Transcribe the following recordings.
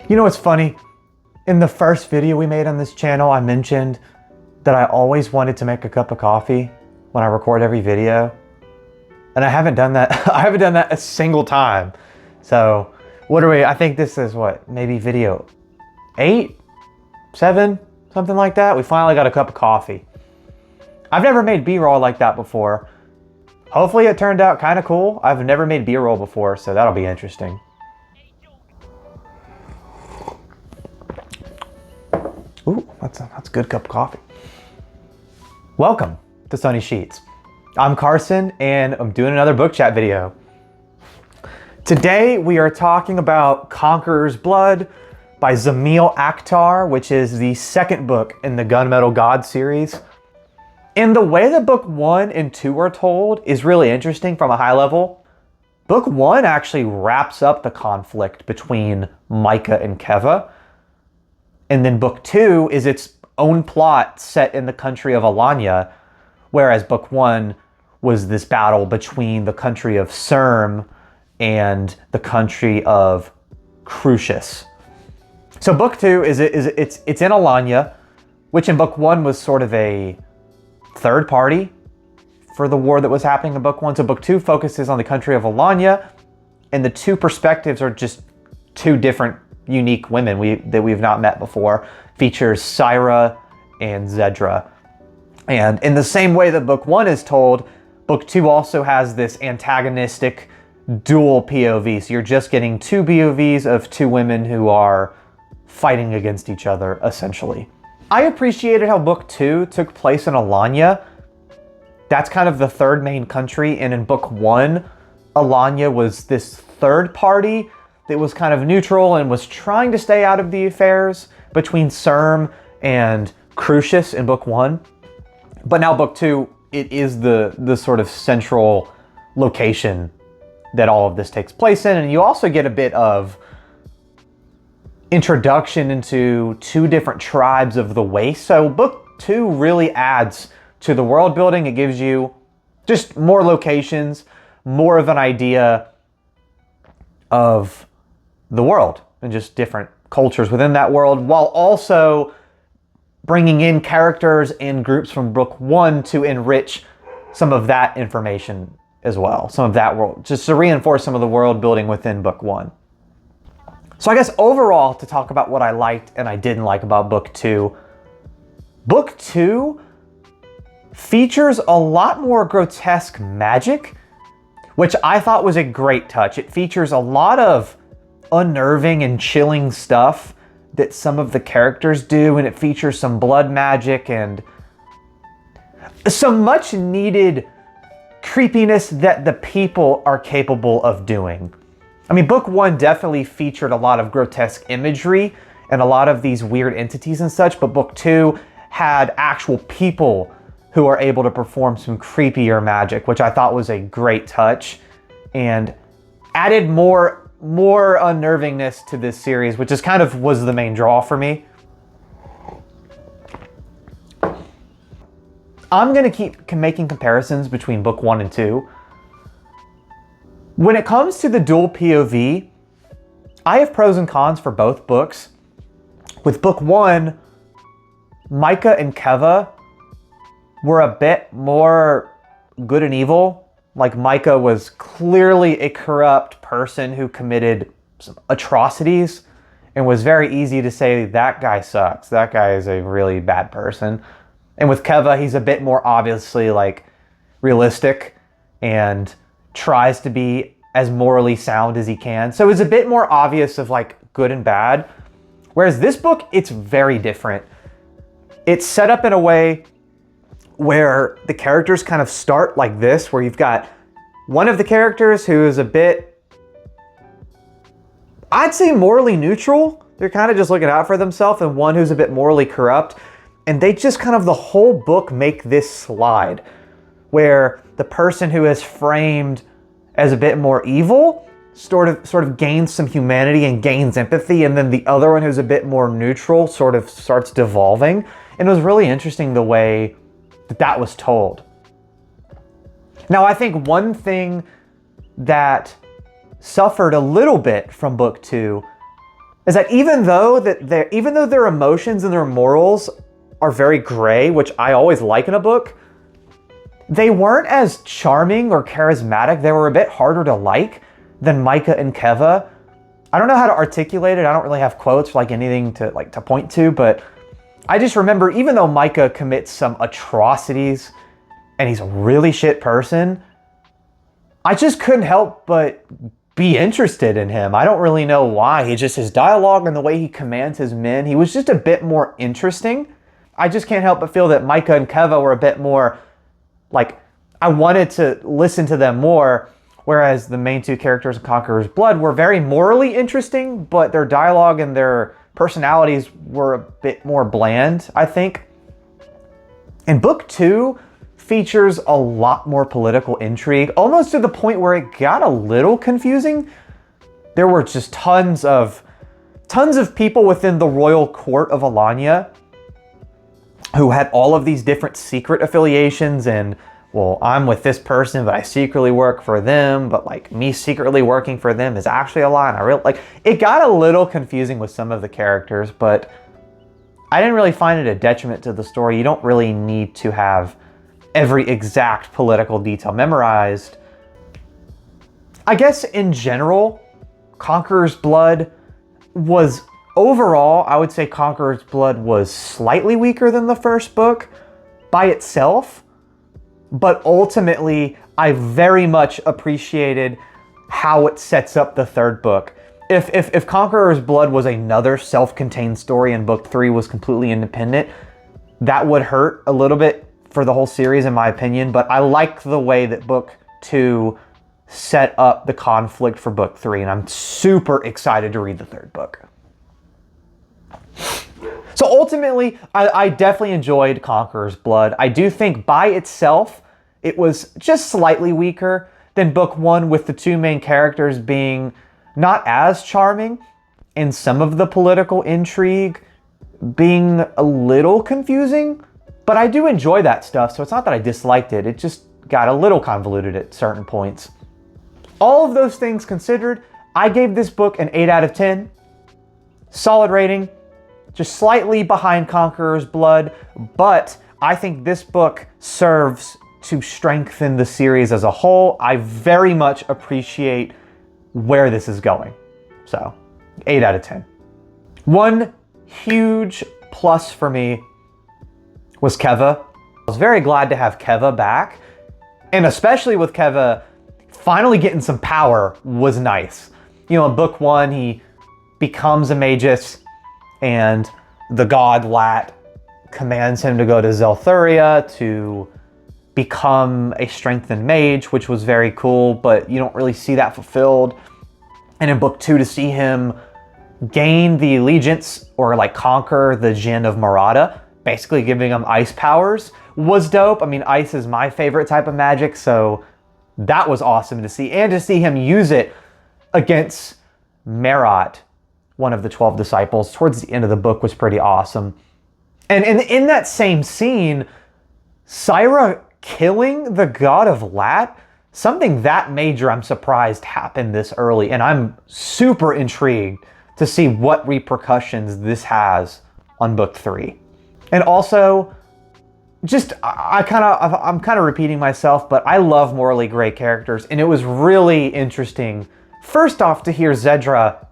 You know what's funny? In the first video we made on this channel, I mentioned that I always wanted to make a cup of coffee when I record every video. And I haven't done that. I haven't done that a single time. So what are we, I think this is what, maybe video 8, 7, something like that. We finally got a cup of coffee. I've never made B-roll like that before. Hopefully it turned out kind of cool. I've never made B-roll before, so that'll be interesting. Ooh, that's a good cup of coffee. Welcome to Sunny Sheets. I'm Carson and I'm doing another book chat video. Today we are talking about Conqueror's Blood by Zamil Akhtar, which is the second book in the Gunmetal Gods series. And the way that book 1 and 2 are told is really interesting from a high level. Book 1 actually wraps up the conflict between Micah and Keva. And then book 2 is its own plot set in the country of Alanya, whereas book 1 was this battle between the country of Serm and the country of Crucius. So book 2 it's in Alanya, which in book 1 was sort of a third party for the war that was happening in book 1. So book 2 focuses on the country of Alanya, and the two perspectives are just two different unique women that we've not met before. Features Syra and Zedra. And in the same way that book 1 is told, book 2 also has this antagonistic dual POV. So you're just getting two POVs of two women who are fighting against each other, essentially. I appreciated how book 2 took place in Alanya. That's kind of the third main country. And in book 1, Alanya was this third party that was kind of neutral and was trying to stay out of the affairs between Serm and Crucius in book 1. But now book 2, it is the sort of central location that all of this takes place in. And you also get a bit of introduction into two different tribes of the Waste. So book 2 really adds to the world building. It gives you just more locations, more of an idea of the world and just different cultures within that world, while also bringing in characters and groups from book 1 to enrich some of that information as well. Some of that world, just to reinforce some of the world building within book 1. So I guess overall, to talk about what I liked and I didn't like about book 2, book 2 features a lot more grotesque magic, which I thought was a great touch. It features a lot of unnerving and chilling stuff that some of the characters do, and it features some blood magic and some much needed creepiness that the people are capable of doing. I mean, book 1 definitely featured a lot of grotesque imagery and a lot of these weird entities and such, but book 2 had actual people who are able to perform some creepier magic, which I thought was a great touch and added more unnervingness to this series, which is kind of was the main draw for me. I'm gonna keep making comparisons between book 1 and 2. When it comes to the dual POV, I have pros and cons for both books. With book 1, Micah and Keva were a bit more good and evil. Like, Micah was clearly a corrupt person who committed some atrocities and was very easy to say, that guy sucks. That guy is a really bad person. And with Keva, he's a bit more obviously like realistic and tries to be as morally sound as he can. So it's a bit more obvious of like good and bad. Whereas this book, it's very different. It's set up in a way where the characters kind of start like this, where you've got one of the characters who is a bit, I'd say morally neutral. They're kind of just looking out for themselves, and one who's a bit morally corrupt. And they just kind of the whole book make this slide where the person who is framed as a bit more evil sort of gains some humanity and gains empathy, and then the other one who's a bit more neutral sort of starts devolving. And it was really interesting the way that was told. Now, I think one thing that suffered a little bit from book 2 is that even though their emotions and their morals are very gray, which I always like in a book, they weren't as charming or charismatic. They were a bit harder to like than Micah and Keva. I don't know how to articulate it. I don't really have quotes for like anything to point to, but I just remember, even though Micah commits some atrocities and he's a really shit person, I just couldn't help but be interested in him. I don't really know why. His dialogue and the way he commands his men, he was just a bit more interesting. I just can't help but feel that Micah and Keva were a bit more, like, I wanted to listen to them more, whereas the main two characters in Conqueror's Blood were very morally interesting, but their dialogue and their personalities were a bit more bland, I think. And book 2 features a lot more political intrigue, almost to the point where it got a little confusing. There were just tons of people within the royal court of Alanya who had all of these different secret affiliations, and, well, I'm with this person, but I secretly work for them, but like me secretly working for them is actually a lie. And it got a little confusing with some of the characters, but I didn't really find it a detriment to the story. You don't really need to have every exact political detail memorized. I guess in general, Conqueror's Blood was, overall, I would say Conqueror's Blood was slightly weaker than the first book by itself, but ultimately, I very much appreciated how it sets up the third book. If Conqueror's Blood was another self-contained story and book 3 was completely independent, that would hurt a little bit for the whole series, in my opinion, but I like the way that book 2 set up the conflict for book 3, and I'm super excited to read the third book. So ultimately, I definitely enjoyed Conqueror's Blood. I do think by itself, it was just slightly weaker than book 1, with the two main characters being not as charming, and some of the political intrigue being a little confusing. But I do enjoy that stuff, so it's not that I disliked it. It just got a little convoluted at certain points. All of those things considered, I gave this book an 8 out of 10. Solid rating, just slightly behind Conqueror's Blood, but I think this book serves to strengthen the series as a whole. I very much appreciate where this is going. So, 8 out of 10. One huge plus for me was Keva. I was very glad to have Keva back, and especially with Keva finally getting some power was nice. You know, in book 1, he becomes a magus, and the god Lat commands him to go to Zelthuria to become a strengthened mage, which was very cool, but you don't really see that fulfilled. And in book 2, to see him gain the allegiance, or like conquer the Jinn of Marada, basically giving him ice powers, was dope. I mean, ice is my favorite type of magic, so that was awesome to see. And to see him use it against Merat, one of the 12 disciples, towards the end of the book was pretty awesome. And in that same scene, Syra killing the god of Lat, something that major, I'm surprised happened this early, and I'm super intrigued to see what repercussions this has on book 3. And also, just, I'm kind of repeating myself, but I love morally gray characters, and it was really interesting, first off, to hear Zedra,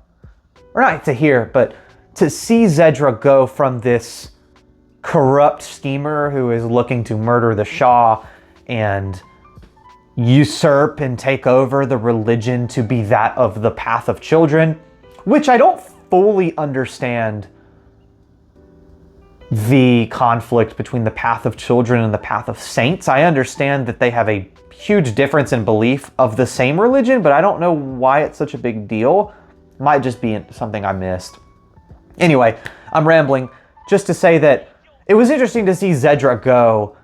or not to hear, but to see Zedra go from this corrupt schemer who is looking to murder the Shah and usurp and take over the religion to be that of the Path of Children, which I don't fully understand the conflict between the Path of Children and the Path of Saints. I understand that they have a huge difference in belief of the same religion, but I don't know why it's such a big deal. It might just be something I missed. Anyway, I'm rambling. Just to say that it was interesting to see Zedra go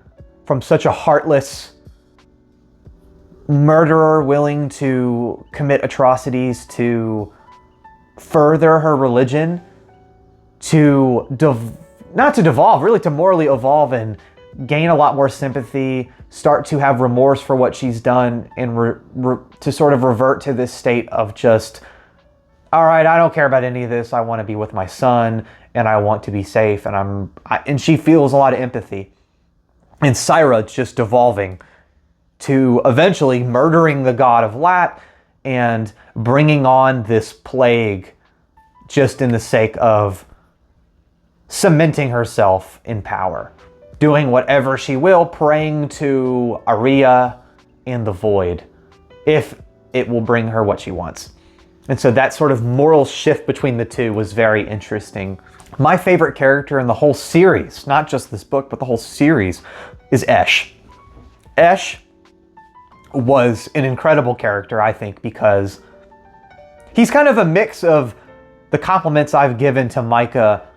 from such a heartless murderer willing to commit atrocities to further her religion, to not to devolve, really to morally evolve and gain a lot more sympathy, start to have remorse for what she's done, and to sort of revert to this state of just all right, I don't care about any of this. I want to be with my son and I want to be safe. And she feels a lot of empathy. And Syra's just devolving to eventually murdering the god of Lat and bringing on this plague just in the sake of cementing herself in power, doing whatever she will, praying to Aria and the Void, if it will bring her what she wants. And so that sort of moral shift between the two was very interesting. My favorite character in the whole series, not just this book, but the whole series, is Esh. Esh was an incredible character, I think, because he's kind of a mix of the compliments I've given to Micah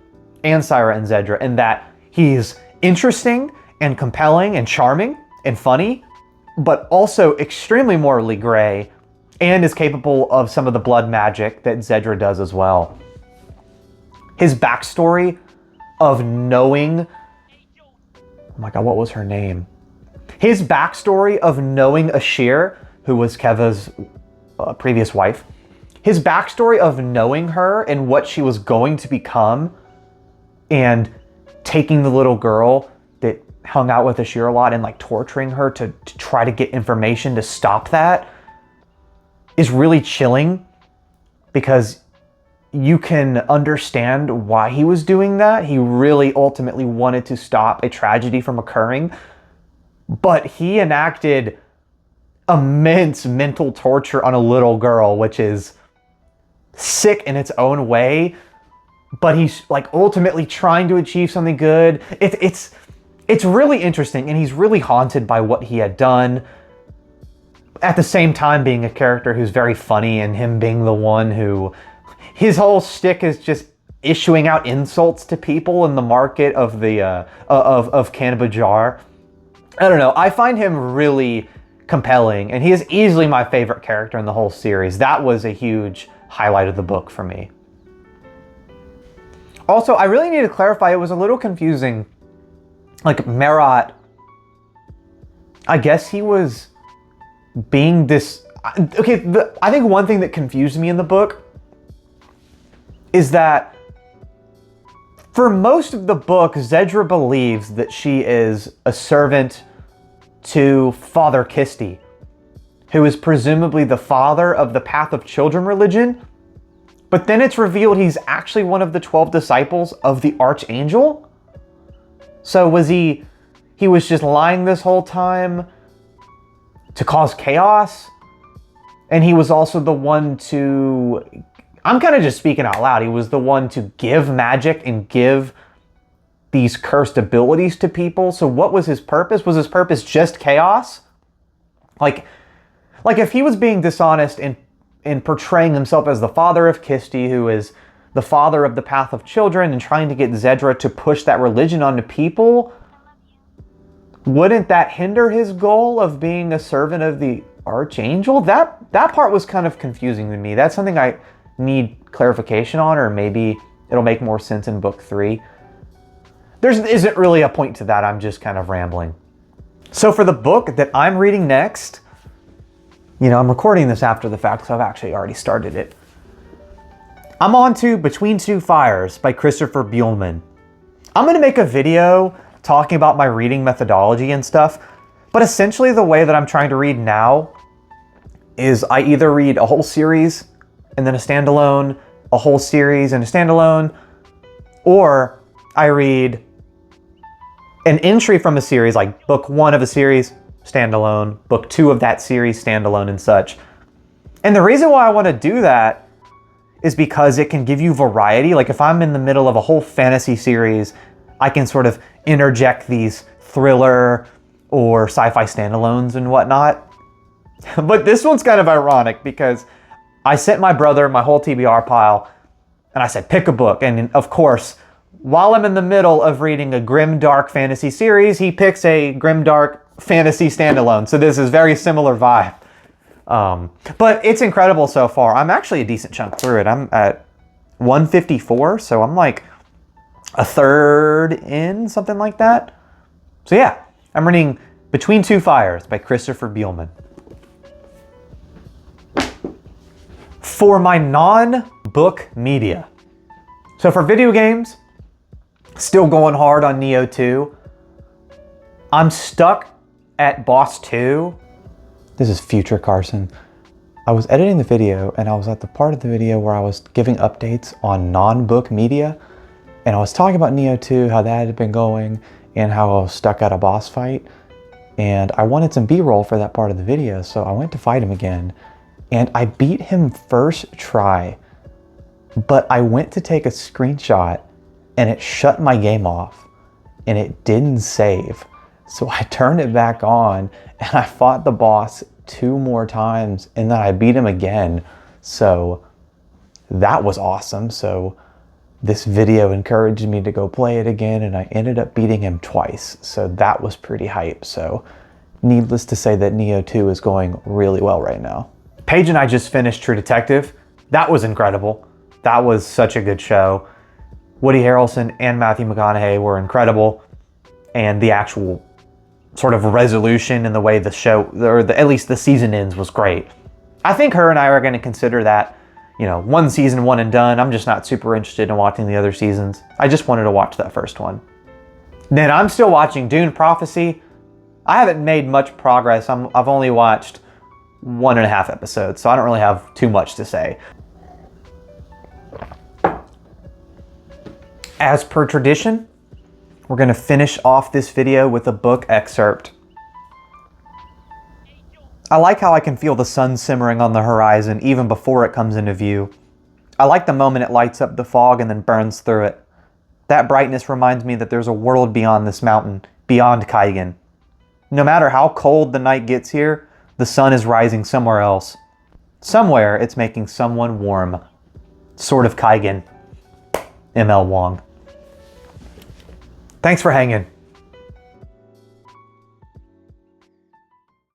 and Syra and Zedra, in that he's interesting and compelling and charming and funny, but also extremely morally gray and is capable of some of the blood magic that Zedra does as well. His backstory of knowing, oh my god, what was her name? His backstory of knowing Ashir, who was Keva's previous wife, his backstory of knowing her and what she was going to become, and taking the little girl that hung out with Ashir a lot and like torturing her to try to get information to stop that, is really chilling, because you can understand why he was doing that. He really ultimately wanted to stop a tragedy from occurring, but he enacted immense mental torture on a little girl, which is sick in its own way, but he's like ultimately trying to achieve something good. It's really interesting, and he's really haunted by what he had done, at the same time being a character who's very funny, and him being the one who, his whole shtick is just issuing out insults to people in the market of the of Kanabajar. I don't know, I find him really compelling, and he is easily my favorite character in the whole series. That was a huge highlight of the book for me. Also, I really need to clarify, it was a little confusing. Like, Merat, I guess he was being this... Okay, I think one thing that confused me in the book is that for most of the book, Zedra believes that she is a servant to Father Kisti, who is presumably the father of the Path of Children religion. But then it's revealed he's actually one of the 12 disciples of the Archangel. So was he was just lying this whole time to cause chaos? And he was also the one to, I'm kind of just speaking out loud, he was the one to give magic and give these cursed abilities to people. So what was his purpose? Was his purpose just chaos? Like if he was being dishonest in portraying himself as the father of Kisti, who is the father of the Path of Children, and trying to get Zedra to push that religion onto people, wouldn't that hinder his goal of being a servant of the Archangel? That part was kind of confusing to me. That's something I need clarification on, or maybe it'll make more sense in book 3. There isn't really a point to that. I'm just kind of rambling. So for the book that I'm reading next, you know, I'm recording this after the fact, so I've actually already started it. I'm on to Between Two Fires by Christopher Buehlman. I'm going to make a video talking about my reading methodology and stuff, but essentially the way that I'm trying to read now is I either read a whole series and then a standalone, a whole series and a standalone, or I read an entry from a series, like book 1 of a series, standalone, book 2 of that series, standalone, and such. And the reason why I want to do that is because it can give you variety. Like if I'm in the middle of a whole fantasy series, I can sort of interject these thriller or sci-fi standalones and whatnot. But this one's kind of ironic because I sent my brother my whole TBR pile and I said, pick a book. And of course, while I'm in the middle of reading a grim dark fantasy series, he picks a grim dark fantasy standalone. So this is very similar vibe. But it's incredible so far. I'm actually a decent chunk through it. I'm at 154, so I'm like a third in, something like that. So yeah, I'm reading Between Two Fires by Christopher Buehlman. for my non-book media. So for video games, still going hard on Neo 2. I'm stuck at boss 2. This is future Carson. I was editing the video and I was at the part of the video where I was giving updates on non-book media. And I was talking about Neo 2, how that had been going, and how I was stuck at a boss fight. And I wanted some B-roll for that part of the video, so I went to fight him again. And I beat him first try, but I went to take a screenshot and it shut my game off and it didn't save. So I turned it back on and I fought the boss 2 more times and then I beat him again. So that was awesome. So this video encouraged me to go play it again and I ended up beating him twice. So that was pretty hype. So needless to say that Neo 2 is going really well right now. Paige and I just finished True Detective. That was incredible. That was such a good show. Woody Harrelson and Matthew McConaughey were incredible. And the actual sort of resolution and the way the show, or at least the season ends, was great. I think her and I are going to consider that, you know, one season, one and done. I'm just not super interested in watching the other seasons. I just wanted to watch that first one. Then I'm still watching Dune Prophecy. I haven't made much progress. I've only watched 1.5 episodes, so I don't really have too much to say. As per tradition, we're going to finish off this video with a book excerpt. I like how I can feel the sun simmering on the horizon even before it comes into view. I like the moment it lights up the fog and then burns through it. That brightness reminds me that there's a world beyond this mountain, beyond Kaigen. No matter how cold the night gets here, the sun is rising somewhere else. Somewhere it's making someone warm. Sort of Kaigen. ML Wong. Thanks for hanging.